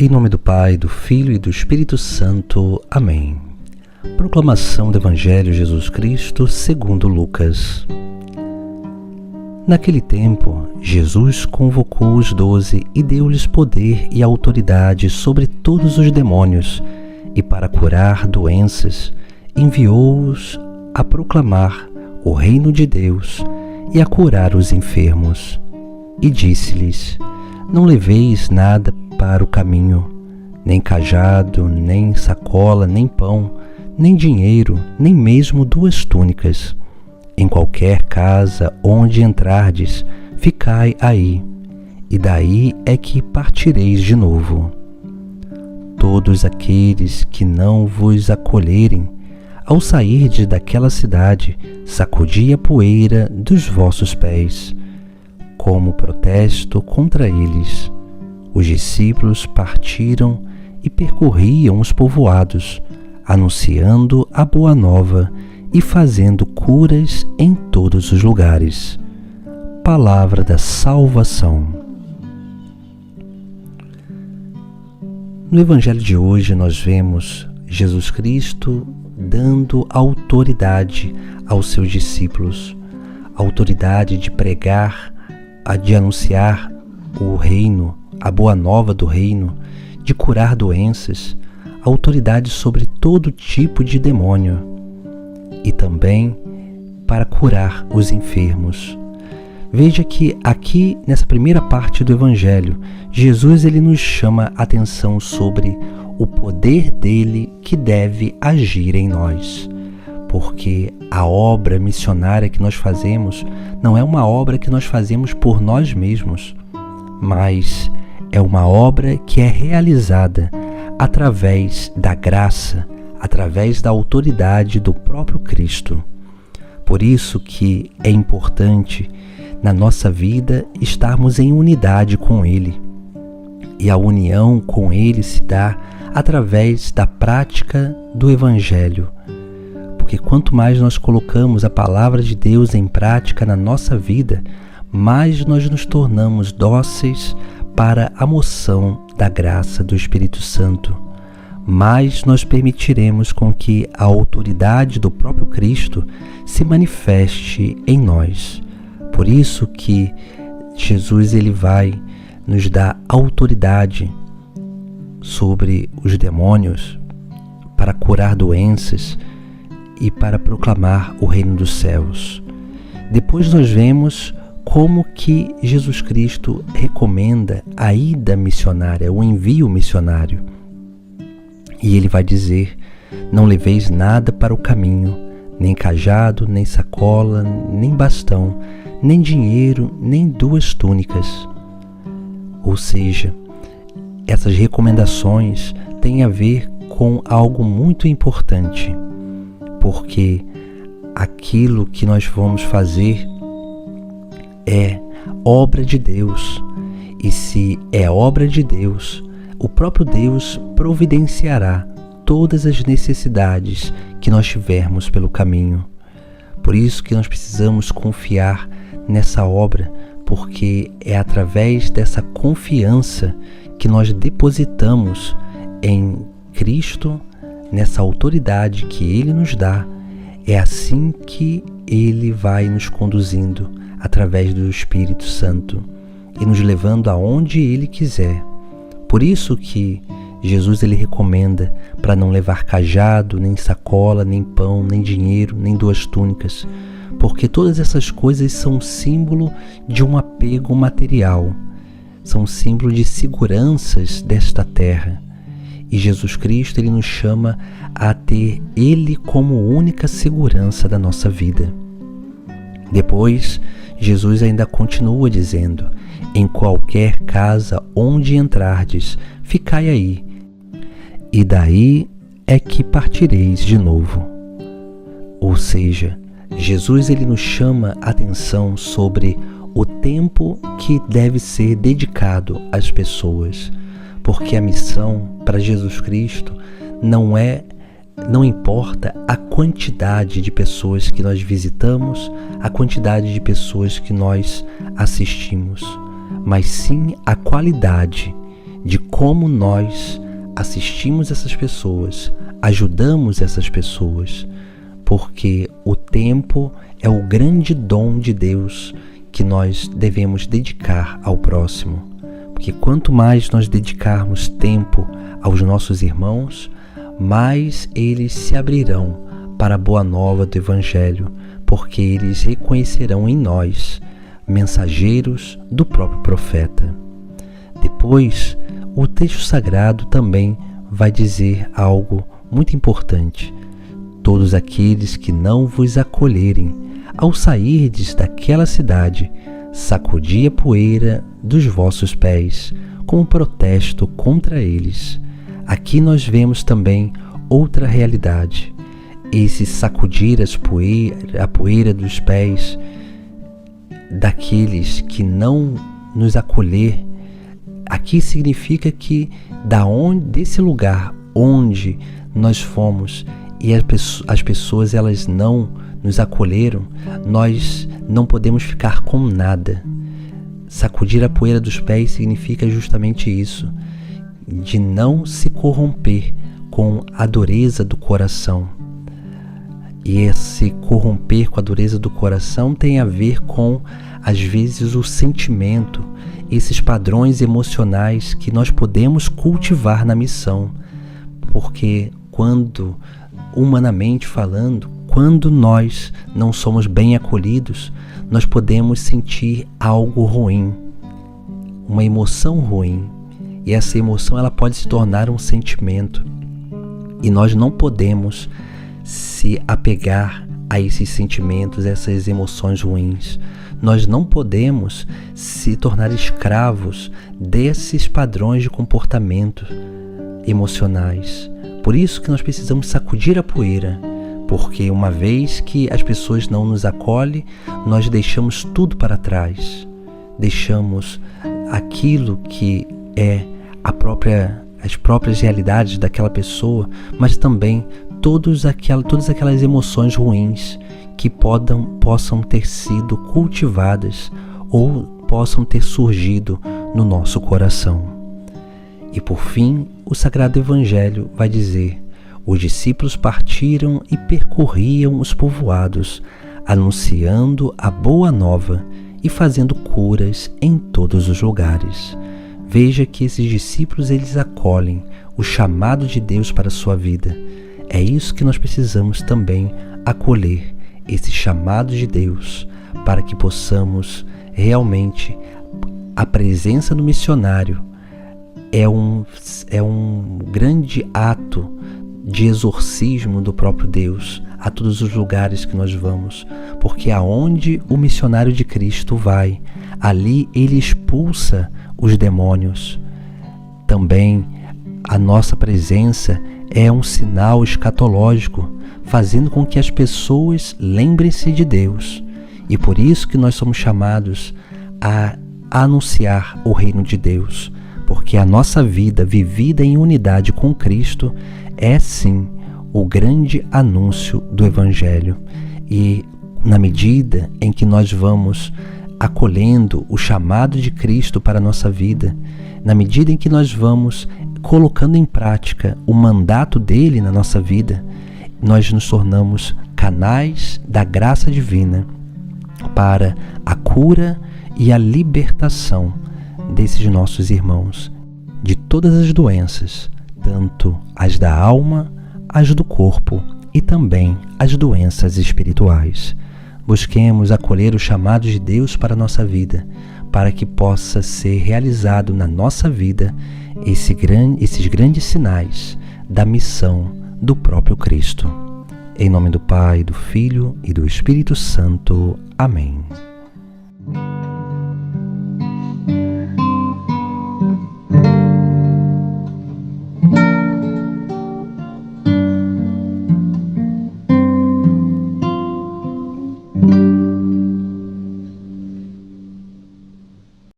Em nome do Pai, do Filho e do Espírito Santo. Amém. Proclamação do Evangelho de Jesus Cristo segundo Lucas. Naquele tempo, Jesus convocou os 12 e deu-lhes poder e autoridade sobre todos os demônios, e para curar doenças, enviou-os a proclamar o reino de Deus e a curar os enfermos. E disse-lhes: Não leveis nada para o caminho, nem cajado, nem sacola, nem pão, nem dinheiro, nem mesmo 2 túnicas. Em qualquer casa onde entrardes, ficai aí, e daí é que partireis de novo. Todos aqueles que não vos acolherem, ao sairdes daquela cidade, sacudi a poeira dos vossos pés, como protesto contra eles. Os discípulos partiram e percorriam os povoados, anunciando a boa nova e fazendo curas em todos os lugares. Palavra da salvação. No Evangelho de hoje nós vemos Jesus Cristo dando autoridade aos seus discípulos, autoridade de pregar, de anunciar o reino, a boa nova do reino, de curar doenças, autoridade sobre todo tipo de demônio e também para curar os enfermos. Veja que aqui nessa primeira parte do Evangelho, Jesus ele nos chama a atenção sobre o poder dele que deve agir em nós. Porque a obra missionária que nós fazemos não é uma obra que nós fazemos por nós mesmos, mas é uma obra que é realizada através da graça, através da autoridade do próprio Cristo. Por isso que é importante na nossa vida estarmos em unidade com Ele. E a união com Ele se dá através da prática do Evangelho. Porque quanto mais nós colocamos a palavra de Deus em prática na nossa vida, mais nós nos tornamos dóceis para a moção da graça do Espírito Santo, mais nós permitiremos com que a autoridade do próprio Cristo se manifeste em nós. Por isso que Jesus ele vai nos dar autoridade sobre os demônios para curar doenças e para proclamar o reino dos céus. Depois nós vemos como que Jesus Cristo recomenda a ida missionária, o envio missionário. E ele vai dizer: não leveis nada para o caminho, nem cajado, nem sacola, nem bastão, nem dinheiro, nem 2 túnicas. Ou seja, essas recomendações têm a ver com algo muito importante, porque aquilo que nós vamos fazer é obra de Deus, e se é obra de Deus, o próprio Deus providenciará todas as necessidades que nós tivermos pelo caminho. Por isso que nós precisamos confiar nessa obra, porque é através dessa confiança que nós depositamos em Cristo, nessa autoridade que Ele nos dá. É assim que Ele vai nos conduzindo através do Espírito Santo e nos levando aonde Ele quiser. Por isso que Jesus ele recomenda para não levar cajado, nem sacola, nem pão, nem dinheiro, nem 2 túnicas, porque todas essas coisas são símbolo de um apego material, são símbolo de seguranças desta terra. E Jesus Cristo ele nos chama a ter Ele como única segurança da nossa vida. Depois, Jesus ainda continua dizendo: em qualquer casa onde entrardes, ficai aí, e daí é que partireis de novo. Ou seja, Jesus ele nos chama a atenção sobre o tempo que deve ser dedicado às pessoas, porque a missão para Jesus Cristo não importa a quantidade de pessoas que nós visitamos, a quantidade de pessoas que nós assistimos, mas sim a qualidade de como nós assistimos essas pessoas, ajudamos essas pessoas, porque o tempo é o grande dom de Deus que nós devemos dedicar ao próximo. Porque quanto mais nós dedicarmos tempo aos nossos irmãos, mais eles se abrirão para a boa nova do Evangelho, porque eles reconhecerão em nós mensageiros do próprio profeta. Depois, o texto sagrado também vai dizer algo muito importante. Todos aqueles que não vos acolherem, ao sairdes daquela cidade, sacudi a poeira dos vossos pés, como protesto contra eles. Aqui nós vemos também outra realidade. Esse sacudir a poeira dos pés daqueles que não nos acolher, aqui significa que desse lugar onde nós fomos e as pessoas elas não nos acolheram, nós não podemos ficar com nada. Sacudir a poeira dos pés significa justamente isso, de não se corromper com a dureza do coração. E esse corromper com a dureza do coração tem a ver com, às vezes, o sentimento, esses padrões emocionais que nós podemos cultivar na missão. Porque humanamente falando, quando nós não somos bem acolhidos, nós podemos sentir algo ruim, uma emoção ruim. E essa emoção ela pode se tornar um sentimento. E nós não podemos se apegar a esses sentimentos, essas emoções ruins. Nós não podemos se tornar escravos desses padrões de comportamento emocionais. Por isso que nós precisamos sacudir a poeira, porque uma vez que as pessoas não nos acolhem, nós deixamos tudo para trás. Deixamos aquilo que é as próprias realidades daquela pessoa, mas também todas aquelas emoções ruins que possam ter sido cultivadas ou possam ter surgido no nosso coração. E por fim, o Sagrado Evangelho vai dizer: os discípulos partiram e percorriam os povoados, anunciando a boa nova e fazendo curas em todos os lugares. Veja que esses discípulos eles acolhem o chamado de Deus para a sua vida. É isso que nós precisamos também acolher, esse chamado de Deus, para que possamos realmente, a presença do missionário é um grande ato de exorcismo do próprio Deus a todos os lugares que nós vamos, porque aonde o missionário de Cristo vai, ali ele expulsa os demônios. Também a nossa presença é um sinal escatológico, fazendo com que as pessoas lembrem-se de Deus. E por isso que nós somos chamados a anunciar o reino de Deus, porque a nossa vida vivida em unidade com Cristo é sim o grande anúncio do Evangelho. E na medida em que nós vamos acolhendo o chamado de Cristo para a nossa vida, na medida em que nós vamos colocando em prática o mandato dele na nossa vida, nós nos tornamos canais da graça divina para a cura e a libertação desses nossos irmãos de todas as doenças, tanto as da alma, as do corpo e também as doenças espirituais. Busquemos acolher o chamado de Deus para a nossa vida, para que possa ser realizado na nossa vida esses grandes sinais da missão do próprio Cristo. Em nome do Pai, do Filho e do Espírito Santo. Amém.